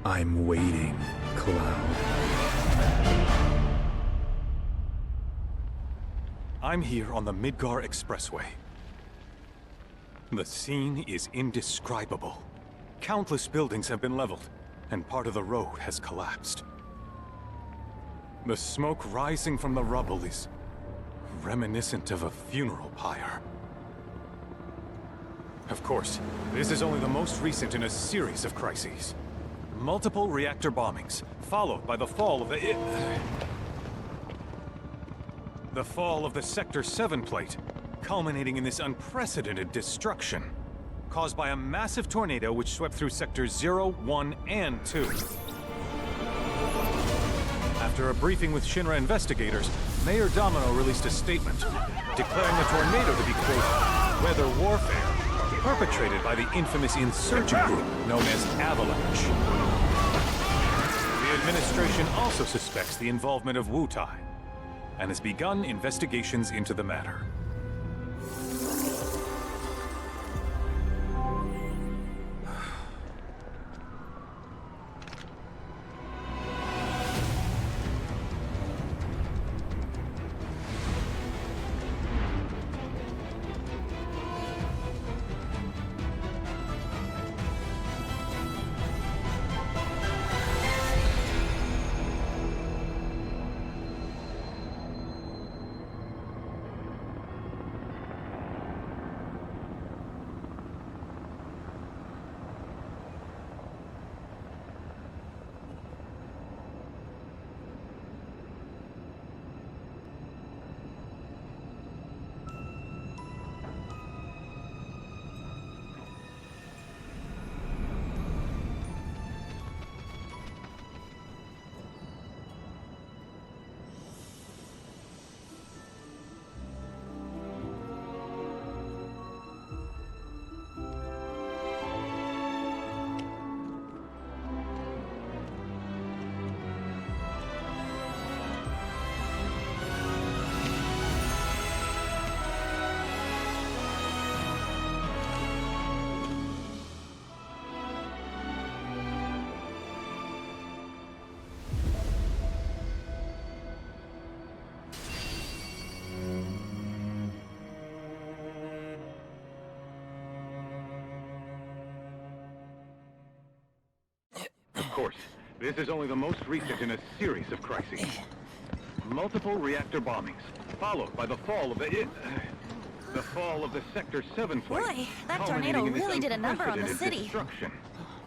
I'm waiting, Cloud. I'm here on the Midgar Expressway. The scene is indescribable. Countless buildings have been leveled, and part of the road has collapsed. The smoke rising from the rubble is reminiscent of a funeral pyre. Of course, this is only the most recent in a series of crises. Multiple reactor bombings, followed by the fall of the Sector 7 plate, culminating in this unprecedented destruction, caused by a massive tornado which swept through Sectors 0, 1, and 2. After a briefing with Shinra investigators, Mayor Domino released a statement, declaring the tornado to be, quote, weather warfare, perpetrated by the infamous insurgent group known as Avalanche. The administration also suspects the involvement of Wutai, and has begun investigations into the matter. Of course, this is only the most recent in a series of crises. Multiple reactor bombings, followed by the fall of the Sector 7 plate. Boy, that tornado really did a number on the city.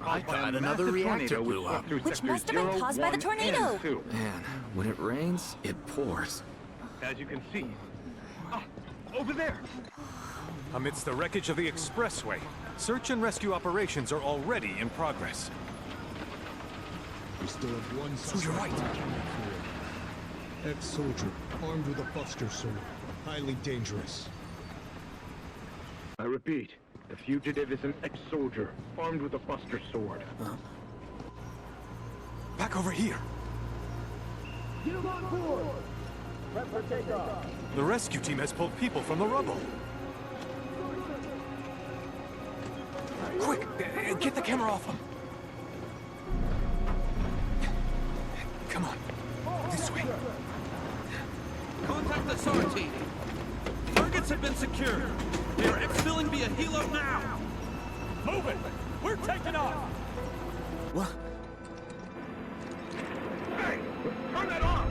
I thought another reactor blew up. Which must have been caused by the tornado. Man, when it rains, it pours. As you can see. Over there! Amidst the wreckage of the expressway, search and rescue operations are already in progress. We still have one To your right. ex-soldier, armed with a buster sword. Highly dangerous. I repeat, the fugitive is an ex-soldier, armed with a buster sword. Back over here! Get him on board! Prep for takeoff! The rescue team has pulled people from the rubble. Quick! Get the camera off them! Come on. This way. Contact the SAR team. Targets have been secured. They are exfilling via helo now. Move it! We're taking off! What? Hey! Turn that off!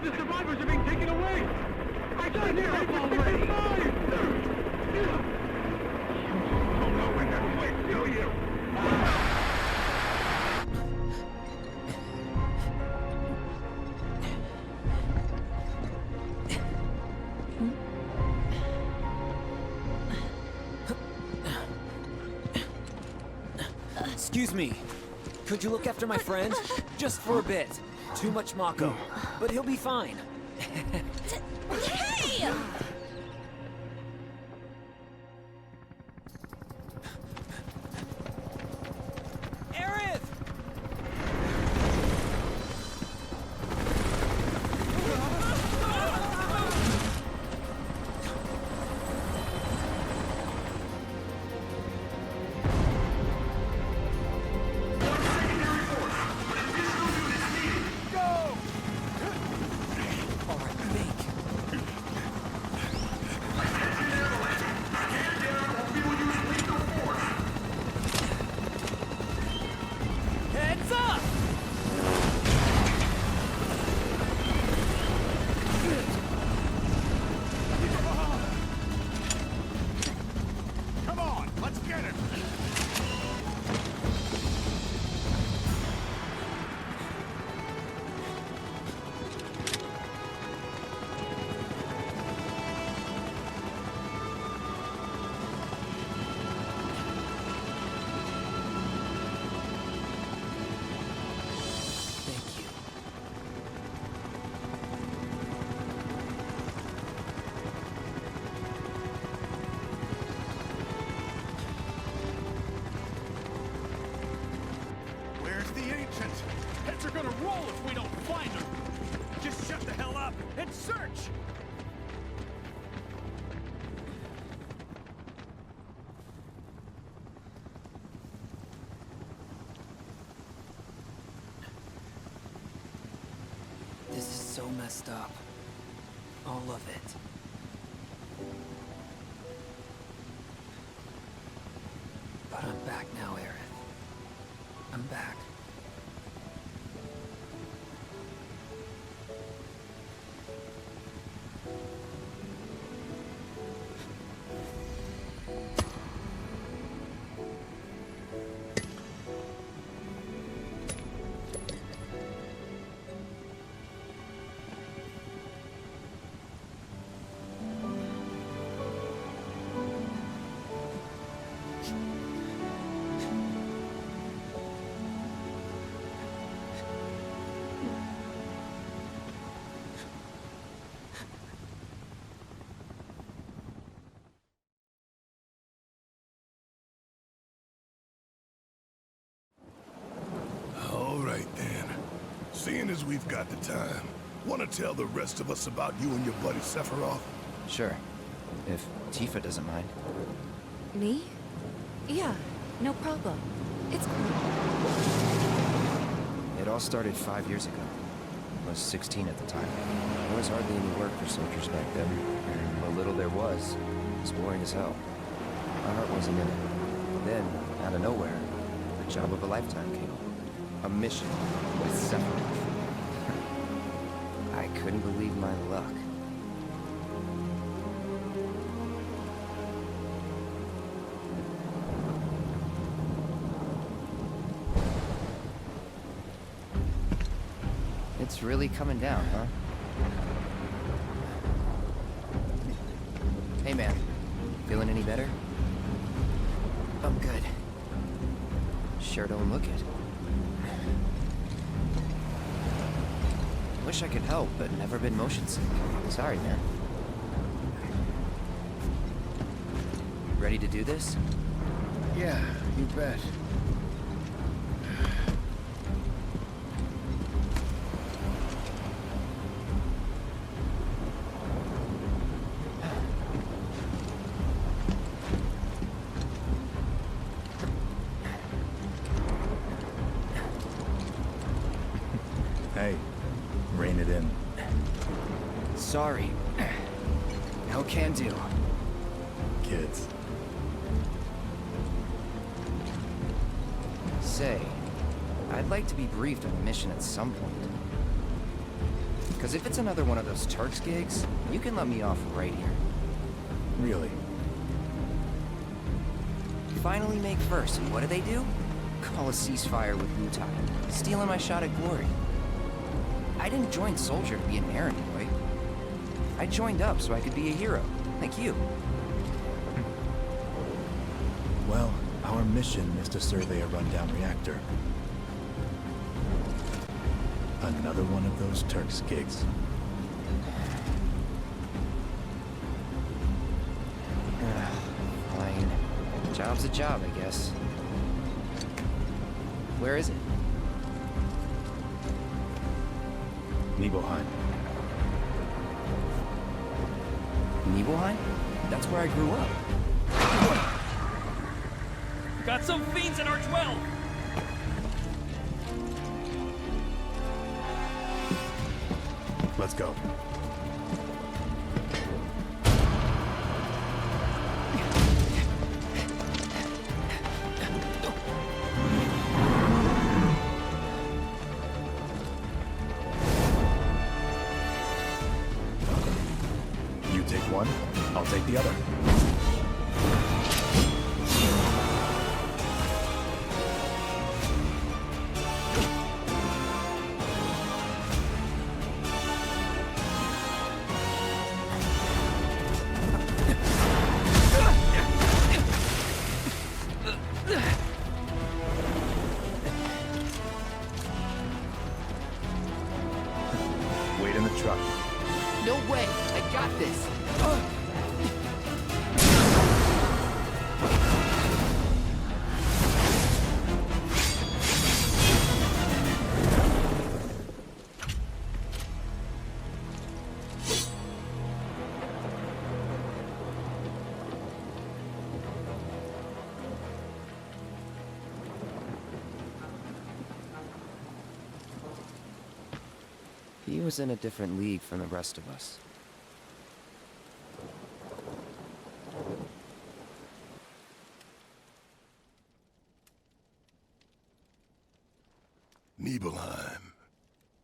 The survivors are being taken away! I can't hear them already! You don't know when they're quick, do you? Excuse me. Could you look after my friend? Just for a bit. Too much Mako. But he'll be fine. Hey! Aerith! What's up? Come on, let's get it! Thank you. Where's the ancient? Heads are gonna roll if we don't find her! Just shut the hell up and search! This is so messed up. All of it. But I'm back now, Aerith. I'm back. All right, then. Seeing as we've got the time, want to tell the rest of us about you and your buddy Sephiroth? Sure. If Tifa doesn't mind. Me? Yeah, no problem. It's cool. It all started 5 years ago. I was 16 at the time. There was hardly any work for soldiers back then. And what little there was boring as hell. My heart wasn't in it. Then, out of nowhere, the job of a lifetime came. A mission with Sephiroth. I couldn't believe my luck. It's really coming down, huh? Hey, man. Feeling any better? I'm good. Sure don't look it. Wish I could help, but never been motion sick. Sorry, man. Ready to do this? Yeah, you bet. Hey, rein it in. Sorry. No can do. Kids. Say, I'd like to be briefed on a mission at some point. Because if it's another one of those Turks gigs, you can let me off right here. Really? Finally make first, and what do they do? Call a ceasefire with Wutai, stealing my shot at glory. I didn't join Soldier to be an errand boy. I joined up so I could be a hero, like you. Well, our mission is to survey a rundown reactor. Another one of those Turks gigs. Fine. Job's a job, I guess. Where is it? Nibelheim. Nibelheim? That's where I grew up. Got some fiends in our 12! Let's go. I'll take the other. Wait in the truck. No way! I got this! He was in a different league from the rest of us. Nibelheim.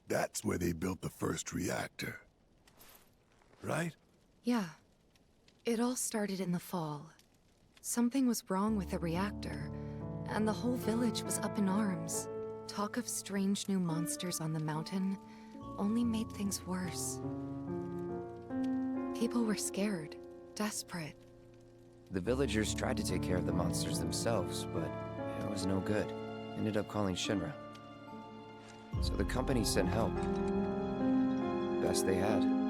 That's where they built the first reactor. Right? Yeah. It all started in the fall. Something was wrong with the reactor, and the whole village was up in arms. Talk of strange new monsters on the mountain only made things worse. People were scared, desperate. The villagers tried to take care of the monsters themselves, but it was no good. Ended up calling Shinra. So the company sent help. Best they had.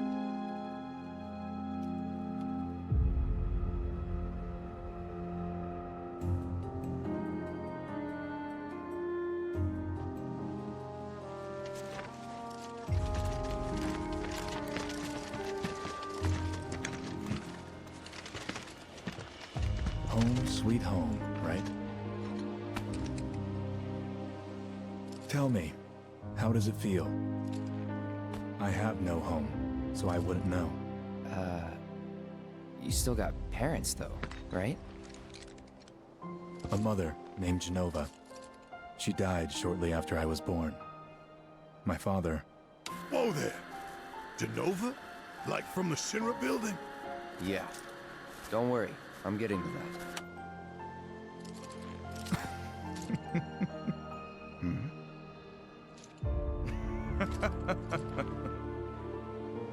Home sweet home, right? Tell me, how does it feel? I have no home, so I wouldn't know. You still got parents though, right? A mother named Genova. She died shortly after I was born. My father... Whoa there! Genova? Like from the Shinra building? Yeah. Don't worry, I'm getting to that.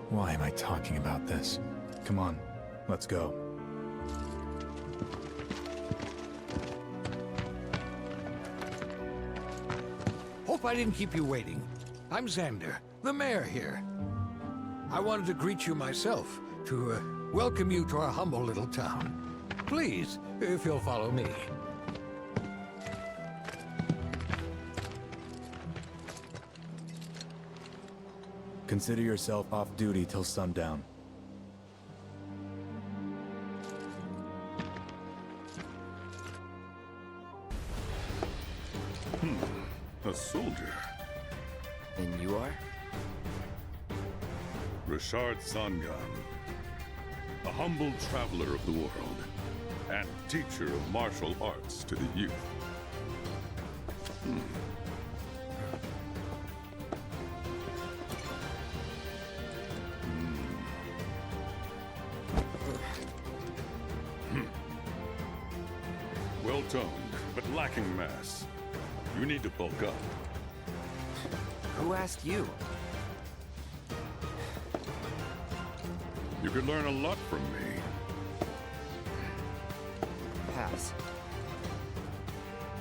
Why am I talking about this? Come on, let's go. Hope I didn't keep you waiting. I'm Xander, the mayor here. I wanted to greet you myself, to welcome you to our humble little town. Please, if you'll follow me. Consider yourself off duty till sundown. A soldier. And you are? Richard Sangan. A humble traveler of the world. And teacher of martial arts to the youth. Well-toned, but lacking mass. You need to bulk up. Who asked you? You could learn a lot from me. Pass.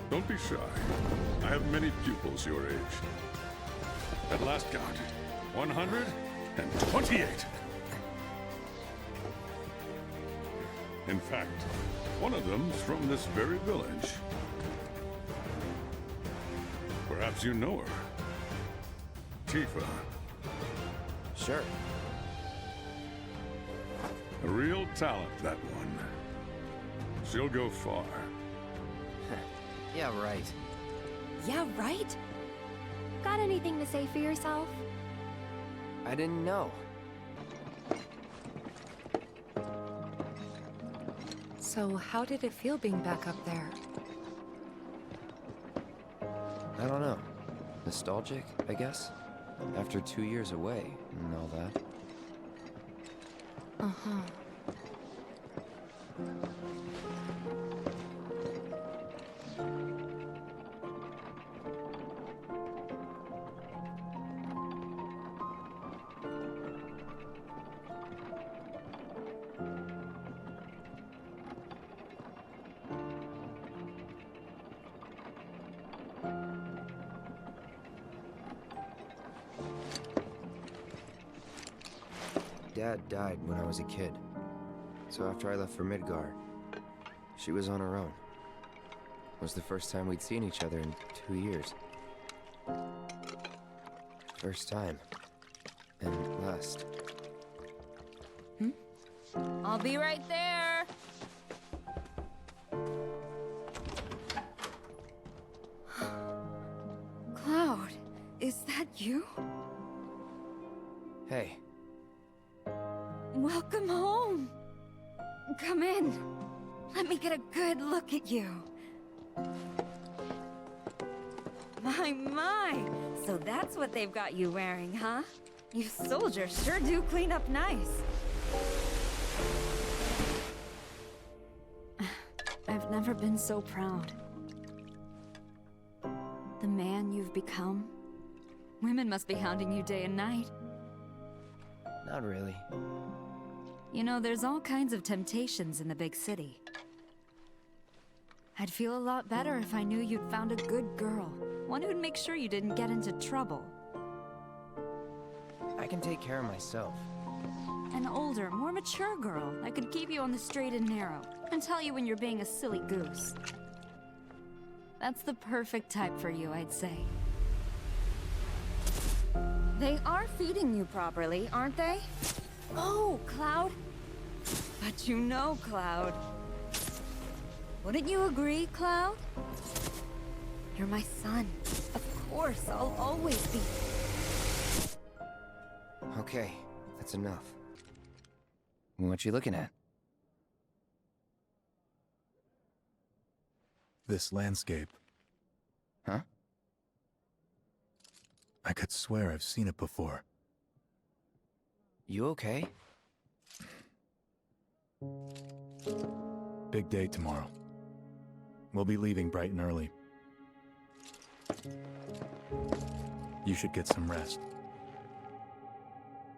Don't be shy. I have many pupils your age. At last count, 128. In fact, one of them's from this very village. Perhaps you know her. Tifa. Sure. A real talent, that one. She'll go far. Yeah, right. Yeah, right? Got anything to say for yourself? I didn't know. So how did it feel being back up there? I don't know. Nostalgic, I guess? After 2 years away and all that. Uh-huh. Dad died when I was a kid. So after I left for Midgar, she was on her own. It was the first time we'd seen each other in 2 years. First time. And last. I'll be right there. Cloud, is that you? Hey. Welcome home. Come in. Let me get a good look at you. My. So that's what they've got you wearing, huh? You soldiers sure do clean up nice. I've never been so proud. The man you've become. Women must be hounding you day and night. Not really. You know, there's all kinds of temptations in the big city. I'd feel a lot better if I knew you'd found a good girl. One who'd make sure you didn't get into trouble. I can take care of myself. An older, more mature girl that could keep you on the straight and narrow, and tell you when you're being a silly goose. That's the perfect type for you, I'd say. They are feeding you properly, aren't they? Oh, Cloud. But you know, Cloud. Wouldn't you agree, Cloud? You're my son. Of course, I'll always be. Okay, that's enough. What you looking at? This landscape. Huh? I could swear I've seen it before. You okay? Big day tomorrow. We'll be leaving bright and early. You should get some rest.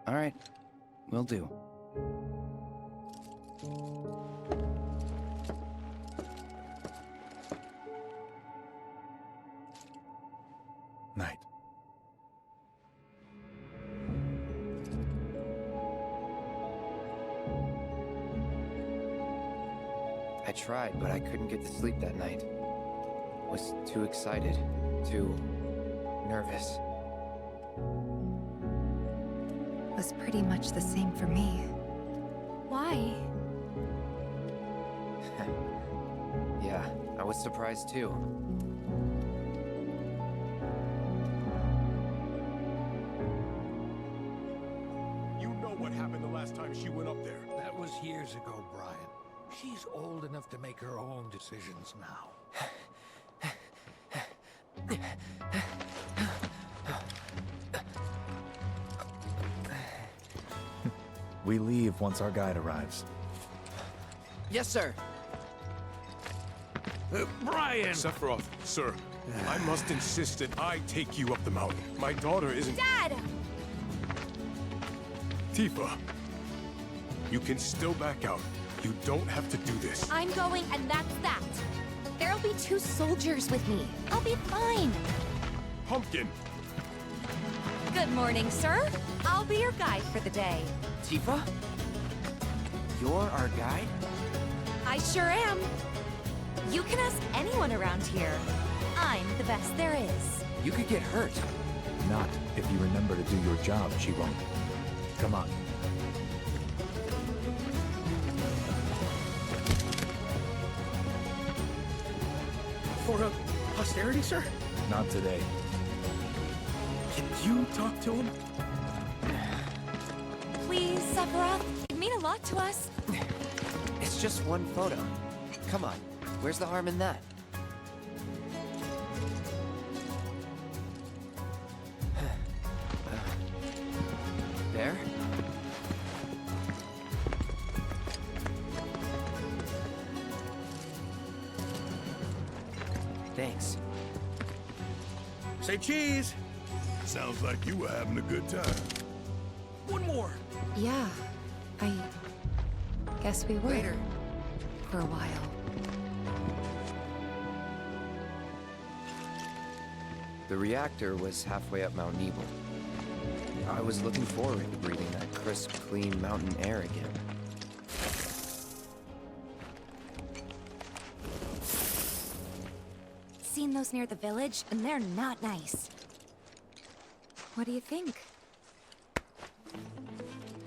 All right, will do. Night. I tried, but I couldn't get to sleep that night. Was too excited, too nervous. Was pretty much the same for me. Why? Yeah, I was surprised too. You know what happened the last time she went up there. That was years ago, Brian. She's old enough to make her own decisions now. We leave once our guide arrives. Yes, sir. Brian! Sephiroth, sir, I must insist that I take you up the mountain. My daughter isn't... Dad! Tifa, you can still back out. You don't have to do this. I'm going, and that's that. There'll be 2 soldiers with me. I'll be fine. Pumpkin! Good morning, sir. I'll be your guide for the day. Tifa? You're our guide? I sure am. You can ask anyone around here. I'm the best there is. You could get hurt. Not if you remember to do your job, she won't. Come on. For posterity, sir? Not today. Can you talk to him? Please, Sephiroth. It'd mean a lot to us. It's just one photo. Come on, where's the harm in that? There? Say cheese! Sounds like you were having a good time. One more! Yeah, I guess we were. Later. For a while. The reactor was halfway up Mount Nebel. I was looking forward to breathing that crisp, clean mountain air again. Seen those near the village, and they're not nice. What do you think?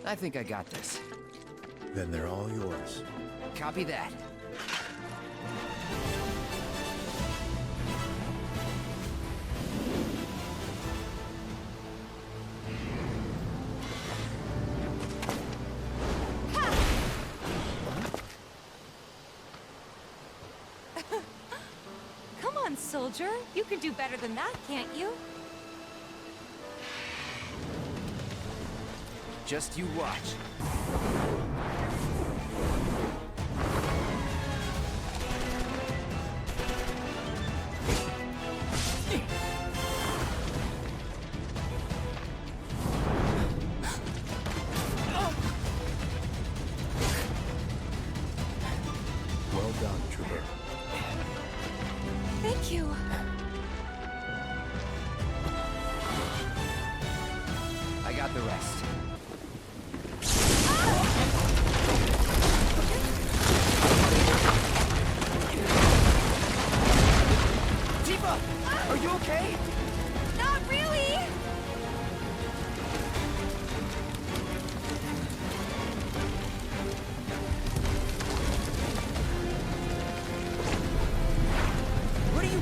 I think I got this. Then they're all yours. Copy that. Come on, soldier. You can do better than that, can't you? Just you watch. Well done, Trooper. Thank you. I got the rest. Tifa! Are you okay? Not really! What are you...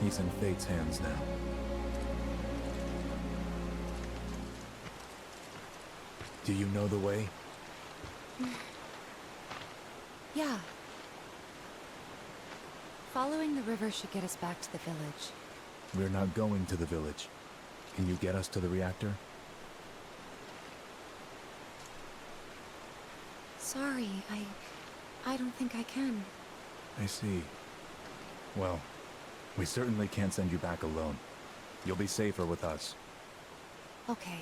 He's in Fate's hands now. Do you know the way? Yeah. Following the river should get us back to the village. We're not going to the village. Can you get us to the reactor? Sorry, I don't think I can. I see. Well, we certainly can't send you back alone. You'll be safer with us. Okay.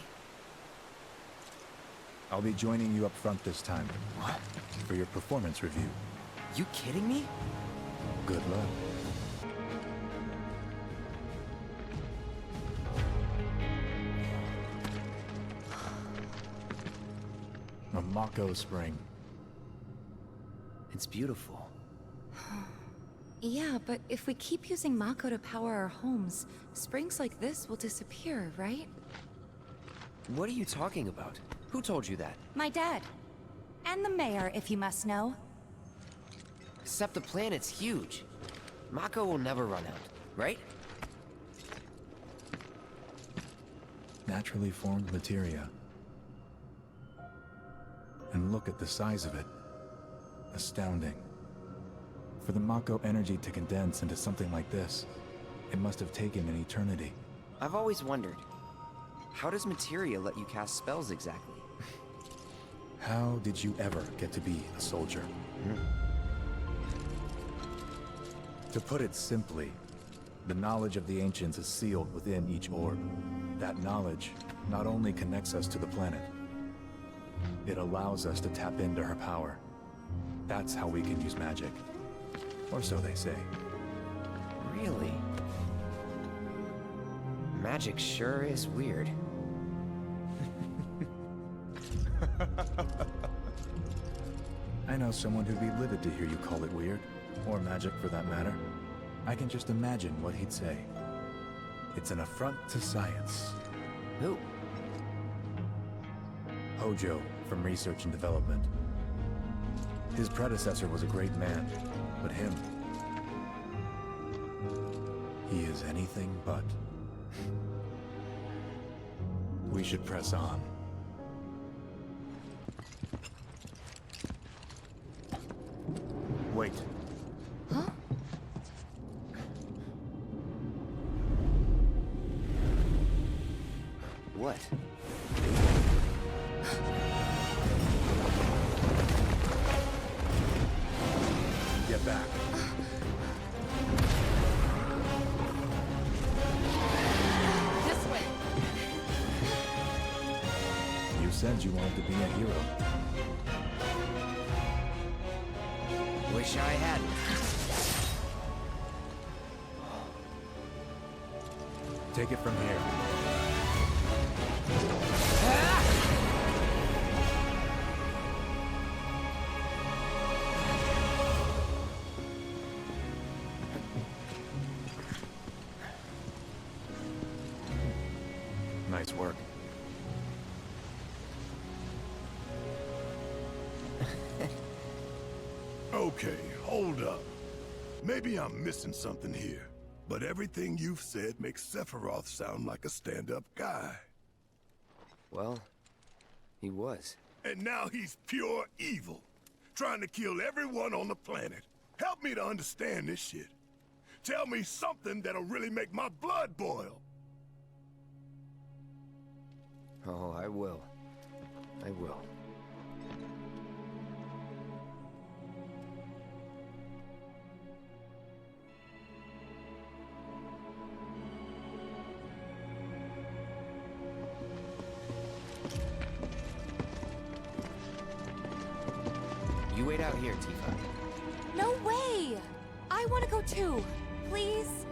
I'll be joining you up front this time. What? For your performance review. You kidding me? Good luck. A Mako Spring. It's beautiful. Yeah, but if we keep using Mako to power our homes, springs like this will disappear, right? What are you talking about? Who told you that? My dad. And the mayor, if you must know. Except the planet's huge. Mako will never run out, right? Naturally formed materia. And look at the size of it. Astounding. For the Mako energy to condense into something like this, it must have taken an eternity. I've always wondered, how does materia let you cast spells exactly? How did you ever get to be a soldier? To put it simply, The knowledge of the ancients is sealed within each orb. That knowledge not only connects us to the planet, it allows us to tap into her power. That's how we can use magic. Or so they say. Really? Magic sure is weird. I know someone who'd be livid to hear you call it weird, or magic for that matter. I can just imagine what he'd say. It's an affront to science. Who? Hojo, from Research and Development. His predecessor was a great man, but him... he is anything but. We should press on. Wait. Huh? What? Get back. This way. You said you wanted to be a hero. Wish I hadn't. Take it from here. Nice work. Okay, hold up. Maybe I'm missing something here, but everything you've said makes Sephiroth sound like a stand-up guy. Well, he was. And now he's pure evil, trying to kill everyone on the planet. Help me to understand this shit. Tell me something that'll really make my blood boil. Oh, I will. I will. You wait out here, Tifa. No way! I want to go too. Please?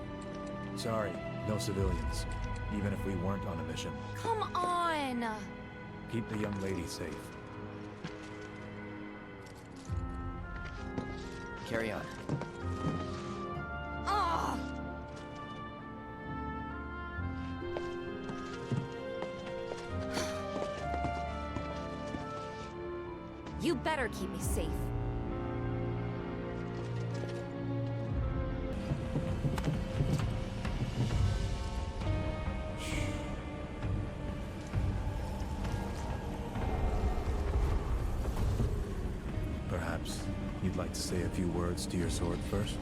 Sorry, no civilians. Even if we weren't on a mission. Come on! Keep the young lady safe. Carry on. Ah! You better keep me safe. Perhaps you'd like to say a few words to your sword first?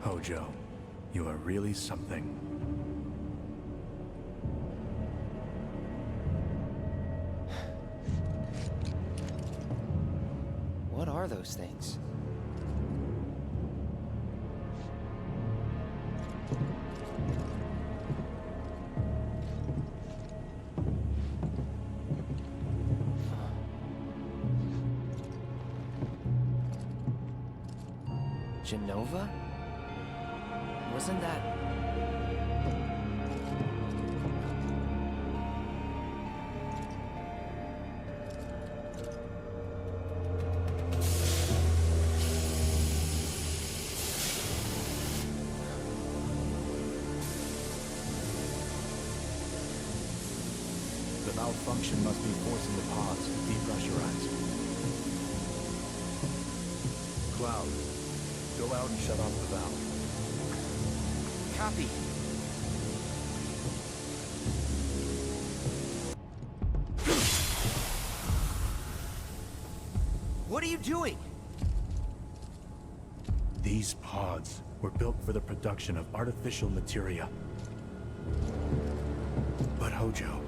Hojo, you are really something. What are those things? Genova? Wasn't that... The malfunction must be forcing the pods to depressurize. Cloud, go out and shut off the valve. Copy. What are you doing? These pods were built for the production of artificial materia. But Hojo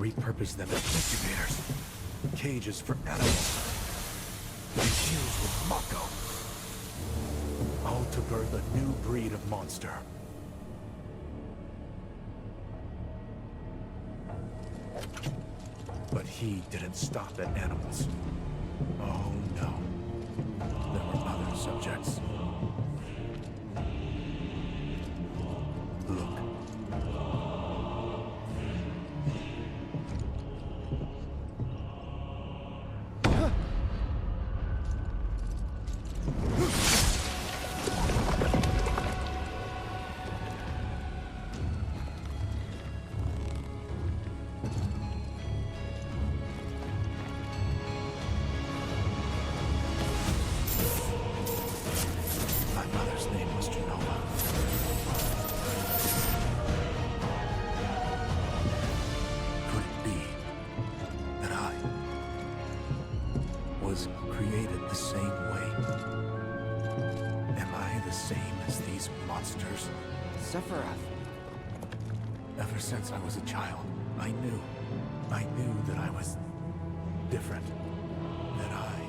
repurposed them as incubators, cages for animals, infused with Mako, all to birth a new breed of monster. But he didn't stop at animals. Oh no. There were other subjects. Look. Created the same way. Am I the same as these monsters? Sephiroth. Ever since I was a child, I knew that I was different. That I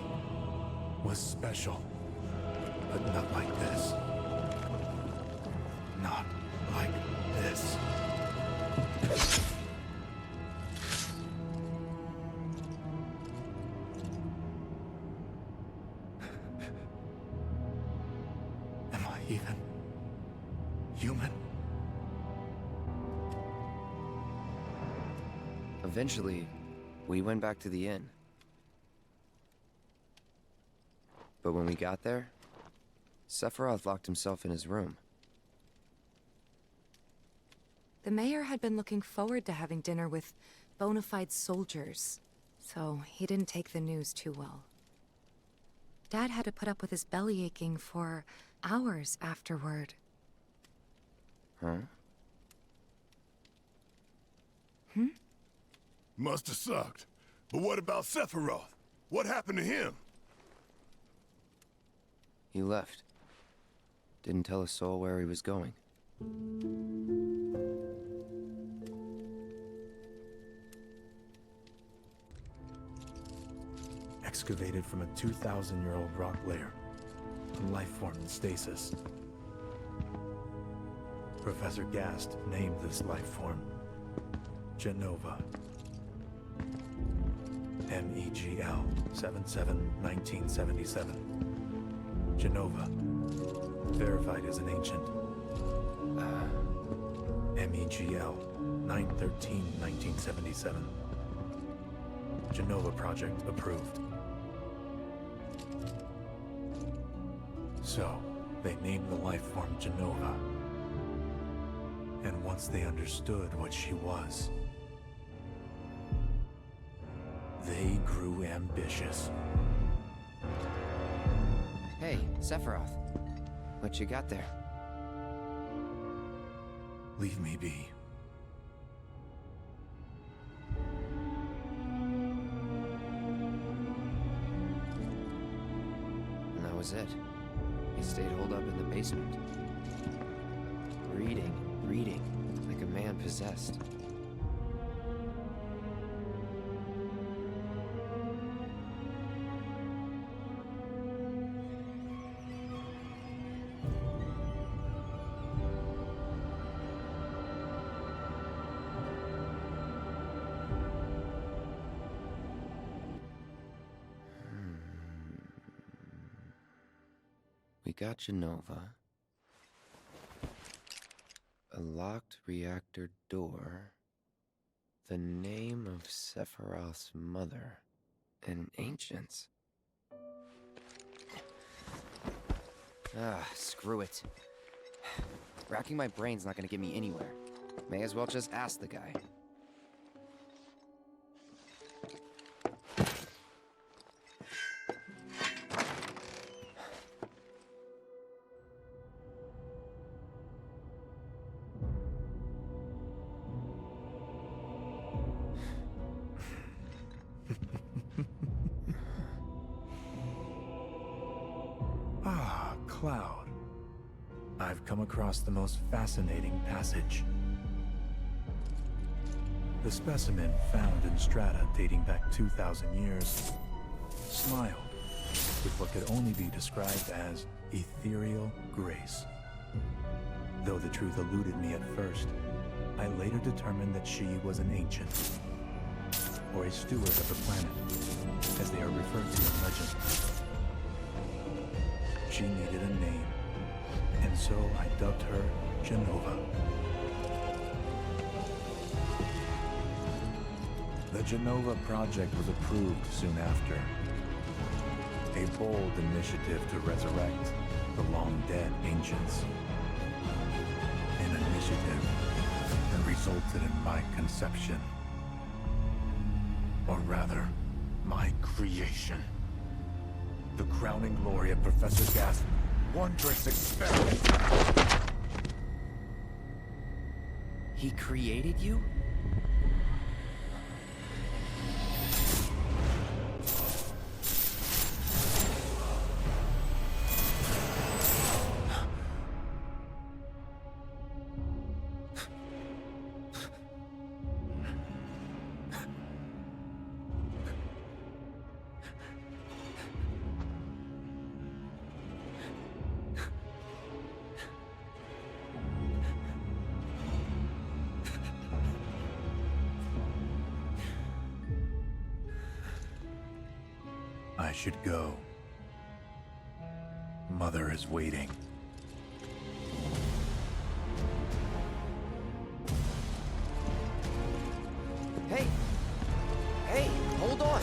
was special. But not like this. Not like this. Even human? Eventually, we went back to the inn. But when we got there, Sephiroth locked himself in his room. The mayor had been looking forward to having dinner with bona fide soldiers, so he didn't take the news too well. Dad had to put up with his belly aching for hours afterward. Huh? Must have sucked. But what about Sephiroth? What happened to him? He left. Didn't tell a soul where he was going. Excavated from a 2,000-year-old rock layer. A life form in stasis. Professor Gast named this life form Genova. MEGL 77-1977. Genova. Verified as an ancient. MEGL 913-1977. Genova project approved. So, they named the life form Genova. And once they understood what she was, they grew ambitious. Hey, Sephiroth. What you got there? Leave me be. And that was it. He stayed holed up in the basement. Reading, like a man possessed. We got Genova. A locked reactor door. The name of Sephiroth's mother. And ancients. Screw it. Racking my brain's not gonna get me anywhere. May as well just ask the guy. Cloud, I've come across the most fascinating passage. The specimen found in strata dating back 2,000 years smiled with what could only be described as ethereal grace. Though the truth eluded me at first, I later determined that she was an ancient, or a steward of the planet, as they are referred to in legend. She needed a name, and so I dubbed her Genova. The Genova project was approved soon after. A bold initiative to resurrect the long-dead ancients. An initiative that resulted in my conception. Or rather, my creation. The crowning glory of Professor Gas' wondrous experiment. He created you? I should go. Mother is waiting. Hey! Hey, hold on!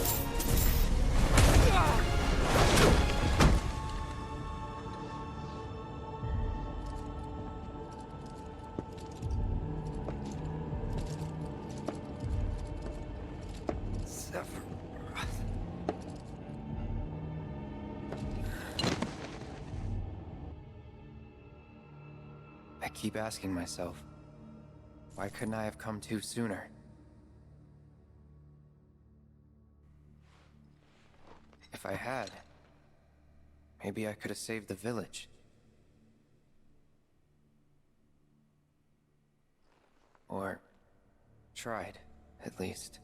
I keep asking myself, why couldn't I have come to sooner? If I had, maybe I could have saved the village. Or tried, at least.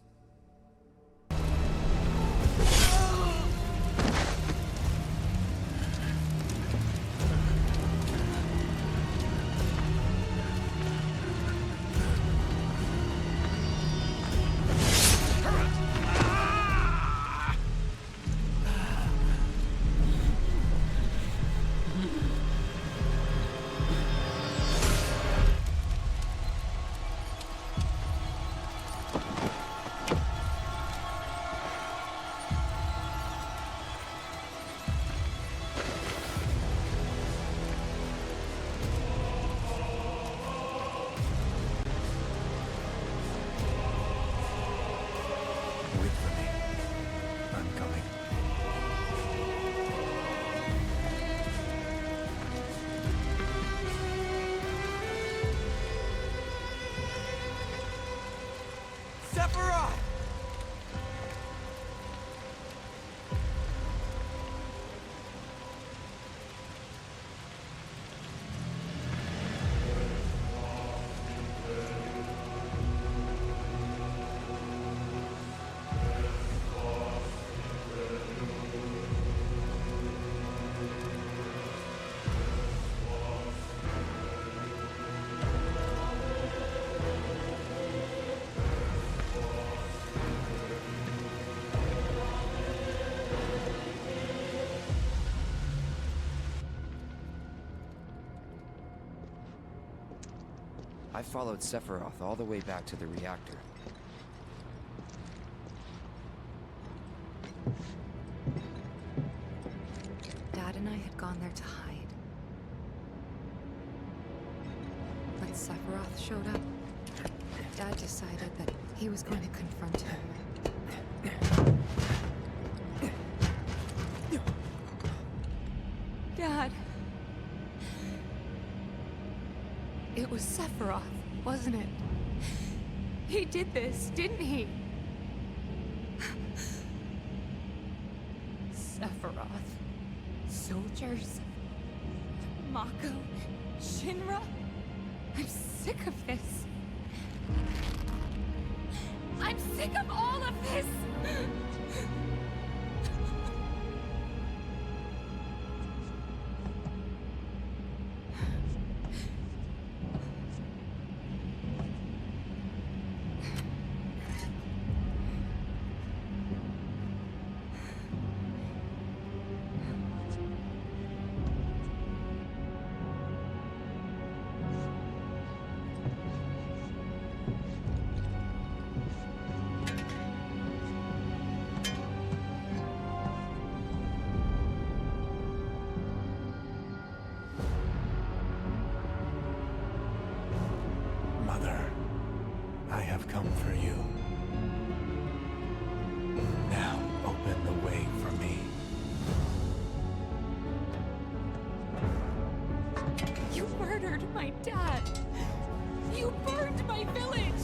Wait for me. I'm coming. Sephiroth! I followed Sephiroth all the way back to the reactor. Dad and I had gone there to hide. But Sephiroth showed up. Dad decided that he was going to confront him. Dad! It was Sephiroth, wasn't it? He did this, didn't he? Sephiroth. Soldiers. Mako, Shinra, I'm sick of this. I'm sick of all of this! Mother, I have come for you. Now open the way for me. You murdered my dad! You burned my village!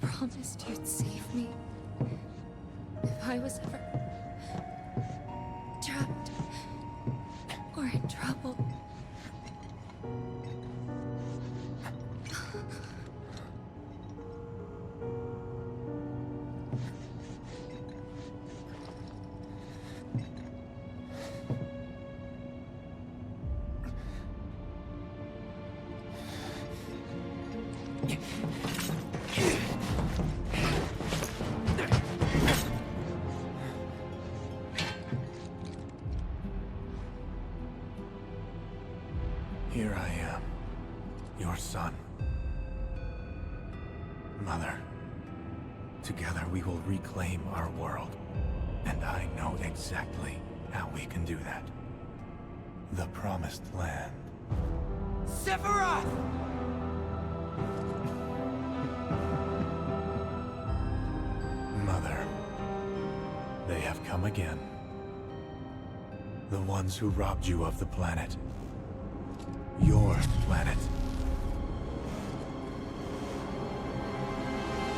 Promised you'd save me if I was ever trapped or in trouble. Here I am, your son. Mother, together we will reclaim our world. And I know exactly how we can do that. The Promised Land. Sephiroth! Mother, they have come again. The ones who robbed you of the planet. Your planet.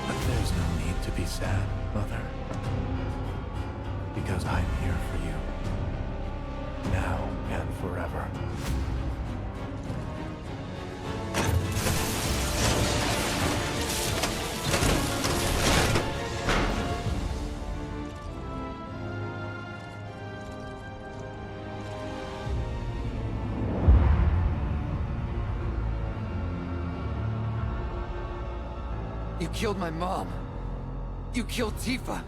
But there's no need to be sad, Mother. Because I'm here for you. Now and forever. You killed my mom. You killed Tifa.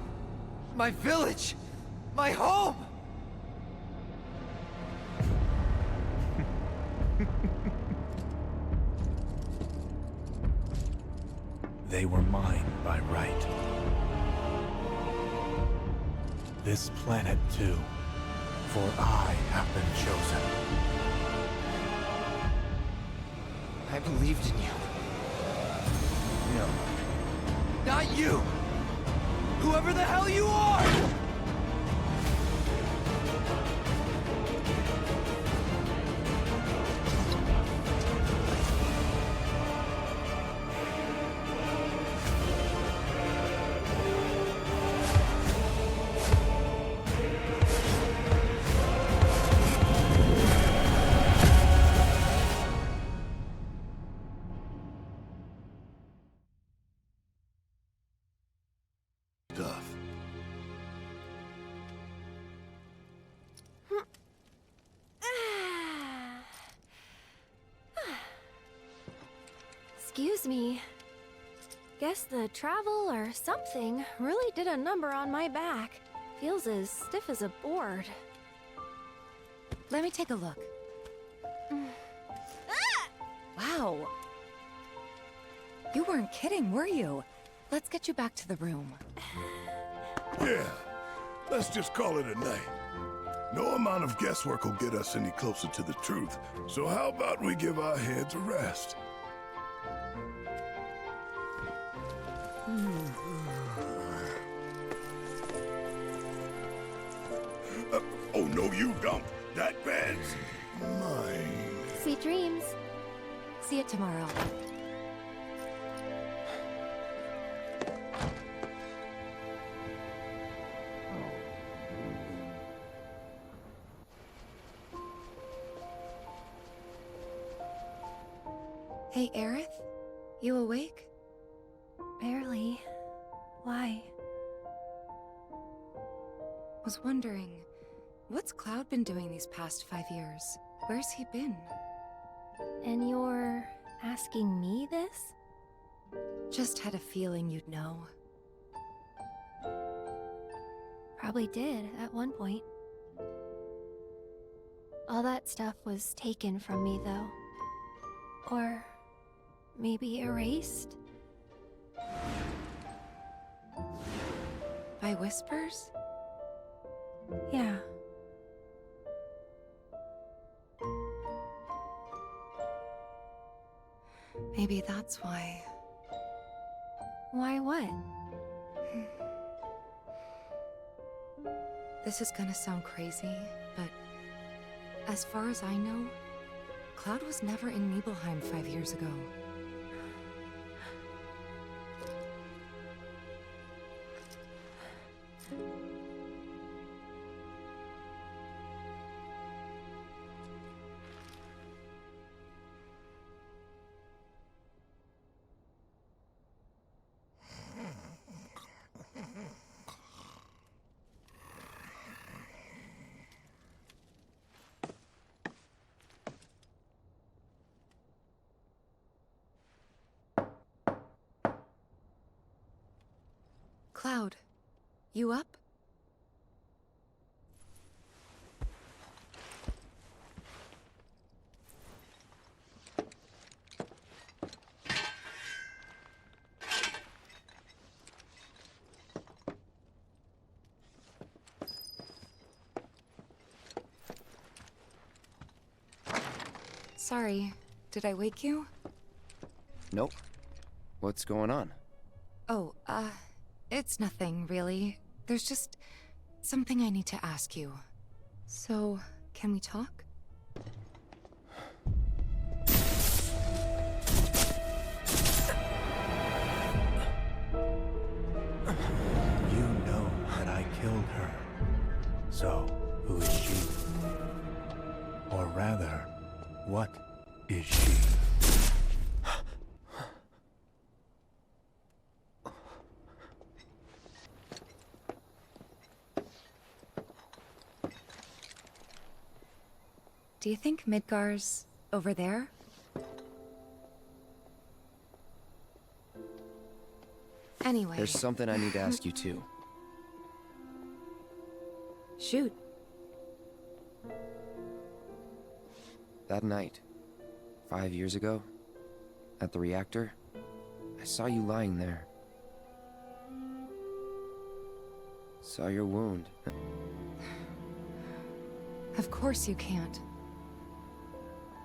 My village. My home. They were mine by right. This planet too, for I have been chosen. I believed in you. No. Not you! Whoever the hell you are! Excuse me. Guess the travel or something really did a number on my back. Feels as stiff as a board. Let me take a look. Wow. You weren't kidding, were you? Let's get you back to the room. Yeah, let's just call it a night. No amount of guesswork will get us any closer to the truth, so how about we give our heads a rest? Oh, no, you don't. That bed's mine. Sweet dreams. See you tomorrow. Hey, Aerith? You awake? Barely. Why? Was wondering, what's Cloud been doing these past 5 years? Where's he been? And you're asking me this? Just had a feeling you'd know. Probably did at one point. All that stuff was taken from me, though. Or maybe erased? By whispers? Yeah. Maybe that's why. Why what? This is gonna sound crazy, but as far as I know, Cloud was never in Nibelheim 5 years ago. Cloud, you up? Sorry, did I wake you? Nope. What's going on? Oh, it's nothing, really. There's just something I need to ask you. So, can we talk? You know that I killed her. So, who is she? Or rather, what is she? Do you think Midgar's over there? Anyway. There's something I need to ask you too. Shoot. That night, 5 years ago, at the reactor, I saw you lying there. Saw your wound. Of course you can't.